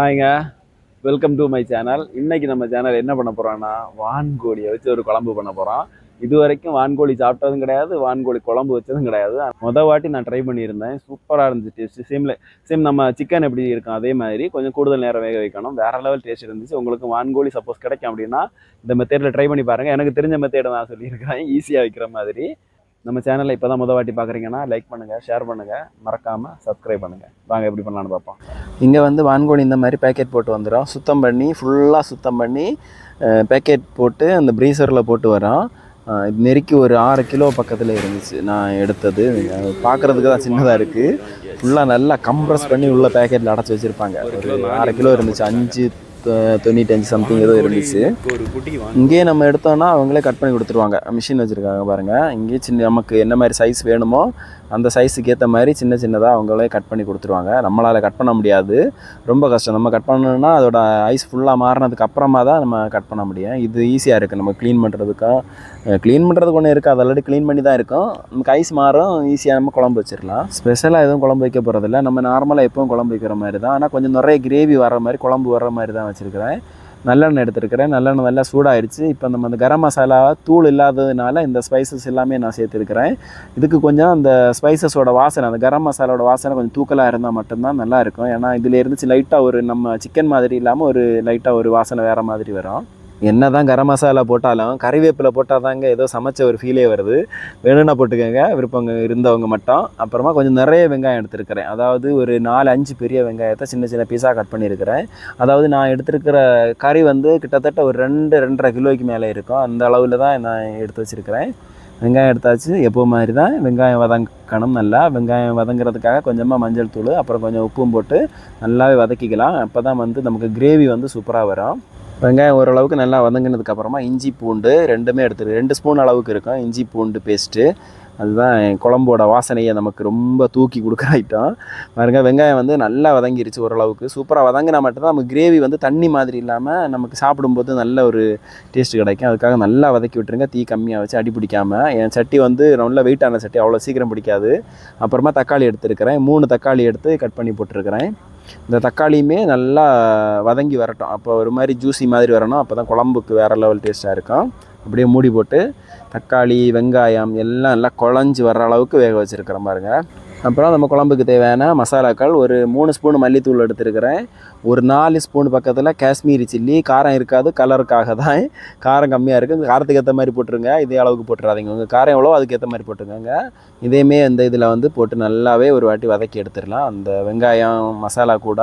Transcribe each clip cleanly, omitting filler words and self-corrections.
ஹாய்ங்க, welcome to my channel. இன்னைக்கு நம்ம channel என்ன பண்ண போறோம்னா, வான்கோழியை வச்சு ஒரு குழம்பு பண்ண போறோம். இது வரைக்கும் வான்கோழி சாப்பிட்டதும் கிடையாது, வான்கோழி குழம்பு வச்சதும் கிடையாது. வாட்டி நான் ட்ரை பண்ணியிருந்தேன். சூப்பராக இருந்துச்சு டேஸ்ட். சேம் நம்ம சிக்கன் எப்படி இருக்கும் அதே மாதிரி கொஞ்சம் கூடுதல் நேரம் வேக வைக்கணும். வேற லெவல் டேஸ்ட் இருந்துச்சு. உங்களுக்கு வான்கோழி சப்போஸ் கிடைக்கும் அப்படின்னா இந்த மெத்தேடில் ட்ரை பண்ணி பாருங்க. எனக்கு தெரிஞ்ச மெத்தேடை நான் சொல்லியிருக்கிறேன், ஈஸியாக வைக்கிற மாதிரி. நம்ம சேனலை இப்போ தான் வாட்டி பார்க்குறீங்கன்னா லைக் பண்ணுங்கள், ஷேர் பண்ணுங்கள், மறக்காமல் சப்ஸ்கிரைப் பண்ணுங்கள். வாங்க எப்படி பண்ணலான்னு பார்ப்போம். இங்கே வந்து வான்கோழி இந்த மாதிரி பேக்கெட் போட்டு வந்துடும். சுத்தம் பண்ணி ஃபுல்லாக சுத்தம் பண்ணி பேக்கெட் போட்டு அந்த ப்ரீசரில் போட்டு வரோம். நெருக்கி ஒரு 6 கிலோ பக்கத்தில் இருந்துச்சு நான் எடுத்தது. பார்க்குறதுக்கு தான் சின்னதாக இருக்குது. ஃபுல்லாக நல்லா கம்ப்ரஸ் பண்ணி உள்ள பேக்கெட்டில் அடைச்சி வச்சுருப்பாங்க. ஒரு 6 கிலோ இருந்துச்சு. 5.95 சம்திங் ஏதோ இருந்துச்சு. இங்கேயே நம்ம எடுத்தோன்னா அவங்களே கட் பண்ணி கொடுத்துருவாங்க. மிஷின் வச்சுருக்காங்க பாருங்கள். இங்கேயே சின்ன நமக்கு என்ன மாதிரி சைஸ் வேணுமோ அந்த சைஸுக்கு ஏற்ற மாதிரி சின்ன சின்னதாக அவங்களே கட் பண்ணி கொடுத்துருவாங்க. நம்மளால் கட் பண்ண முடியாது, ரொம்ப கஷ்டம். நம்ம கட் பண்ணணுன்னா அதோட ஐஸ் ஃபுல்லாக மாறினதுக்கு அப்புறமா தான் நம்ம கட் பண்ண முடியும். இது ஈஸியாக இருக்குது நம்ம க்ளீன் பண்ணுறதுக்கும். க்ளீன் பண்ணுறதுக்கு ஒன்று இருக்குது, அது ஆல்ரெடி க்ளீன் பண்ணி தான் இருக்கும். நமக்கு ஐஸ் மாறும், ஈஸியாக நம்ம குழம்பு வச்சிடலாம். ஸ்பெஷலாக எதுவும் குழம்பு வைக்க போகிறதில்ல, நம்ம நார்மலாக எப்பவும் குழம்பு வைக்கிற மாதிரி தான். ஆனால் கொஞ்சம் நிறைய கிரேவி வர மாதிரி, குழம்பு வர மாதிரி தான் வச்சுருக்கிறேன். நல்லெண்ணெய் எடுத்துருக்கிறேன். நல்லெண்ணெய் நல்லா சூடாகிடுச்சு. இப்போ நம்ம அந்த கரம் மசாலா தூள் இல்லாததுனால இந்த ஸ்பைசஸ் எல்லாமே நான் சேர்த்துருக்கிறேன். இதுக்கு கொஞ்சம் அந்த ஸ்பைசஸோட வாசனை, அந்த கரம் மசாலாவோட வாசனை கொஞ்சம் தூக்கலாக இருந்தால் மட்டும்தான் நல்லாயிருக்கும். ஏன்னா இதில் இருந்துச்சு லைட்டாக ஒரு நம்ம சிக்கன் மாதிரி இல்லாமல் ஒரு லைட்டாக ஒரு வாசனை வேறு மாதிரி வரும். என்ன தான் கரம் மசாலா போட்டாலும் கறிவேப்பிலை போட்டால் தாங்க ஏதோ சமைச்ச ஒரு ஃபீலே வருது. வேணும்னா போட்டுக்கோங்க, விருப்பங்க இருந்தவங்க மட்டும். அப்புறமா கொஞ்சம் நிறைய வெங்காயம் எடுத்துருக்கிறேன். அதாவது ஒரு 4-5 பெரிய வெங்காயத்தை சின்ன சின்ன பீஸாக கட் பண்ணியிருக்கிறேன். அதாவது நான் எடுத்துருக்கிற கறி வந்து கிட்டத்தட்ட ஒரு 2-2.5 கிலோக்கு மேலே இருக்கும். அந்த அளவில் தான் நான் எடுத்து வச்சுருக்கிறேன். வெங்காயம் எடுத்தாச்சு. எப்போ மாதிரி தான் வெங்காயம் வதங்கணும். நல்லா வெங்காயம் வதங்குறதுக்காக கொஞ்சமாக மஞ்சள் தூள் அப்புறம் கொஞ்சம் உப்பும் போட்டு நல்லாவே வதக்கிக்கலாம். அப்போ தான் வந்து நமக்கு கிரேவி வந்து சூப்பராக வரும். வெங்காயம் ஓரளவுக்கு நல்லா வதங்கினதுக்கப்புறமா இஞ்சி பூண்டு ரெண்டுமே எடுத்துருக்கு. 2 ஸ்பூன் அளவுக்கு இருக்கும் இஞ்சி பூண்டு பேஸ்ட்டு. அதுதான் குழம்போட வாசனையை நமக்கு ரொம்ப தூக்கி கொடுக்குற ஐட்டம். பாருங்க, வெங்காயம் வந்து நல்லா வதங்கிருச்சு ஓரளவுக்கு. சூப்பராக வதங்கினா மட்டும்தான் நமக்கு கிரேவி வந்து தண்ணி மாதிரி இல்லாமல் நமக்கு சாப்பிடும்போது நல்ல ஒரு டேஸ்ட் கிடைக்கும். அதுக்காக நல்லா வதக்கி விட்டுருங்க, தீ கம்மியாக வச்சு அடி பிடிக்காமல். என் சட்டி வந்து நல்ல வெயிட்டான சட்டி, அவ்வளோ சீக்கிரம் பிடிக்காது. அப்புறமா தக்காளி எடுத்துருக்கிறேன். 3 தக்காளி எடுத்து கட் பண்ணி போட்டிருக்கிறேன். இந்த தக்காளியுமே நல்லா வதங்கி வரட்டும். அப்போ ஒரு மாதிரி ஜூஸி மாதிரி வரணும். அப்போ தான் குழம்புக்கு வேறு லெவல் டேஸ்ட்டாக இருக்கும். அப்படியே மூடி போட்டு தக்காளி வெங்காயம் எல்லாம் நல்லா குழஞ்சி வர்ற அளவுக்கு வேக வச்சுருக்கிறேன் பாருங்க. அப்புறம் நம்ம குழம்புக்கு தேவையான மசாலாக்கள் ஒரு 3 ஸ்பூன் மல்லித்தூள் எடுத்துருக்கிறேன். ஒரு 4 ஸ்பூன் பக்கத்தில் காஷ்மீரி சில்லி. காரம் இருக்காது, கலருக்காக தான். காரம் கம்மியாக இருக்குது, காரத்துக்கு ஏற்ற மாதிரி போட்டுருங்க. இதே அளவுக்கு போட்டுறாதீங்க. உங்கள் காரம் எவ்வளோ அதுக்கேற்ற மாதிரி போட்டுக்கோங்க. இதேமே இந்த இதில் வந்து போட்டு நல்லாவே ஒரு வாட்டி வதக்கி எடுத்துடலாம். அந்த வெங்காயம் மசாலா கூட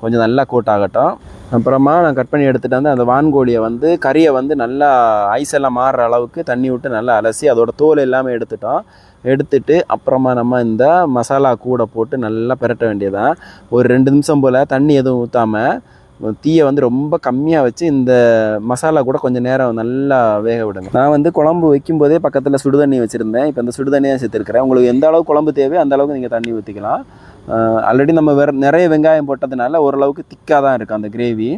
கொஞ்சம் நல்லா கோட் ஆகட்டும். அப்புறமா நான் கட் பண்ணி எடுத்துகிட்டு வந்து அந்த வான்கோழியை வந்து கறியை வந்து நல்லா ஐஸ் எல்லாம் மாறுற அளவுக்கு தண்ணி விட்டு நல்லா அலசி அதோட தோல் எல்லாமே எடுத்துட்டு அப்புறமா நம்ம இந்த மசாலா கூட போட்டு நல்லா பிரட்ட வேண்டியதான். ஒரு 2 நிமிஷம் போல் தண்ணி எதுவும் ஊற்றாமல் தீயை வந்து ரொம்ப கம்மியாக வச்சு இந்த மசாலா கூட கொஞ்சம் நேரம் நல்லா வேக விடுங்க. நான் வந்து குழம்பு வைக்கும்போதே பக்கத்தில் சுடுதண்ணி வச்சுருந்தேன். இப்போ இந்த சுடுதண்ணியாக சேர்த்துருக்கிறேன். உங்களுக்கு எந்த அளவுக்கு குழம்பு தேவையோ அந்த அளவுக்கு நீங்கள் தண்ணி ஊற்றிக்கலாம். ஆல்ரெடி நம்ம நிறைய வெங்காயம் போட்டதுனால ஓரளவுக்கு திக்காக தான் இருக்கும் அந்த கிரேவி.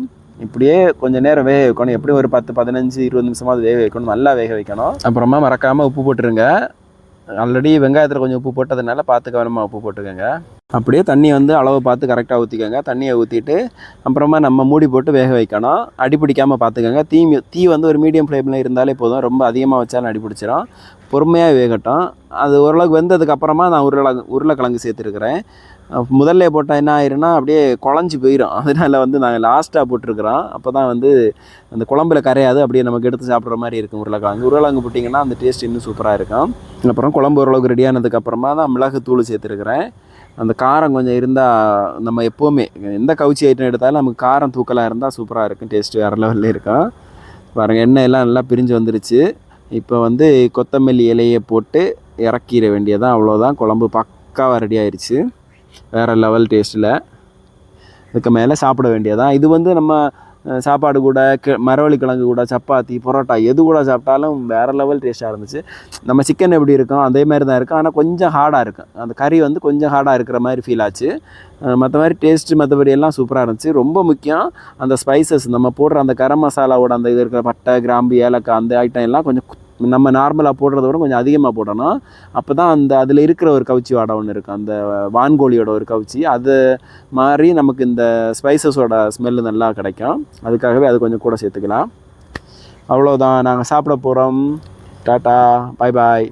இப்படியே கொஞ்சம் நேரம் வேக வைக்கணும். எப்படியும் ஒரு 10-15-20 நிமிஷமாவது வேக வைக்கணும். நல்லா வேக வைக்கணும். அப்புறமா மறக்காமல் உப்பு போட்டுருங்க. ஆல்ரெடி வெங்காயத்தில் கொஞ்சம் உப்பு போட்டதுனால பார்த்து கவனமாக உப்பு போட்டுக்கோங்க. அப்படியே தண்ணி வந்து அளவு பார்த்து கரெக்டாக ஊற்றிக்கோங்க. தண்ணியை ஊற்றிட்டு அப்புறமா நம்ம மூடி போட்டு வேக வைக்கணும். அடி பிடிக்காமல் பார்த்துக்கோங்க. தீ வந்து ஒரு மீடியம் ஃப்ளேமில் இருந்தாலே போதும். ரொம்ப அதிகமாக வச்சாலும் அடி பிடிச்சிடும். பொறுமையாக வேகட்டும். அது ஓரளவுக்கு வெந்ததுக்கப்புறமா நான் உருளைக்கிழங்கு சேர்த்துருக்கிறேன். முதல்ல போட்டால் என்ன ஆயிருன்னா அப்படியே குழஞ்சி போயிடும். அதனால் வந்து நாங்கள் லாஸ்ட்டாக போட்டிருக்கிறோம். அப்போ தான் வந்து அந்த குழம்புல கரையாது, அப்படியே நமக்கு எடுத்து சாப்பிட்ற மாதிரி இருக்கும். உருளைக்கிழங்கு போட்டிங்கன்னா அந்த டேஸ்ட் இன்னும் சூப்பராக இருக்கும். அப்புறம் குழம்பு ஓரளவுக்கு ரெடியானதுக்கப்புறமா தான் மிளகுத்தூள் சேர்த்துருக்கிறேன். அந்த காரம் கொஞ்சம் இருந்தால் நம்ம எப்போவுமே எந்த கவுச்சி ஐட்டம் எடுத்தாலும் நமக்கு காரம் தூக்கலாக இருந்தால் சூப்பராக இருக்கும். டேஸ்ட்டு வேறு லெவலில் இருக்கும். பாருங்கள், எண்ணெய் எல்லாம் நல்லா பிரிஞ்சு வந்துருச்சு. இப்போ வந்து கொத்தமல்லி இலையை போட்டு இறக்கிற வேண்டியதான். அவ்வளோதான், குழம்பு பக்காவாக ரெடி ஆயிடுச்சு. வேறு லெவல் டேஸ்ட்டில். இதுக்கு மேலே சாப்பிட வேண்டியதான். இது வந்து நம்ம சாப்பாடு கூட மரவள்ளி கிழங்கு கூட சப்பாத்தி பரோட்டா எது கூட சாப்பிட்டாலும் வேறு லெவல் டேஸ்ட்டாக இருந்துச்சு. நம்ம சிக்கன் எப்படி இருக்கும் அதே மாதிரி தான் இருக்கும். ஆனால் கொஞ்சம் ஹார்டாக இருக்கும். அந்த கறி வந்து கொஞ்சம் ஹார்டாக இருக்கிற மாதிரி ஃபீல் ஆச்சு. மற்ற மாதிரி டேஸ்ட்டு மற்றபடி எல்லாம் சூப்பராக இருந்துச்சு. ரொம்ப முக்கியம் அந்த ஸ்பைசஸ் நம்ம போடுற அந்த கரம் மசாலாவோட அந்த இது இருக்கிற பட்டை கிராம்பு ஏலக்காய் அந்த ஐட்டம் எல்லாம் கொஞ்சம் நம்ம நார்மலாக போடுறத விட கொஞ்சம் அதிகமாக போடணும். அப்போ தான் அந்த அதில் இருக்கிற ஒரு கவுச்சி வாடை ஒன்று இருக்கும், அந்த வான்கோழியோட ஒரு கவுச்சி, அது மாதிரி நமக்கு இந்த ஸ்பைசஸோட ஸ்மெல்லு நல்லா கிடைக்கும். அதுக்காகவே அது கொஞ்சம் கூட சேர்த்துக்கலாம். அவ்வளோதான், நாங்கள் சாப்பிட போகிறோம். டாட்டா, பாய் பாய்.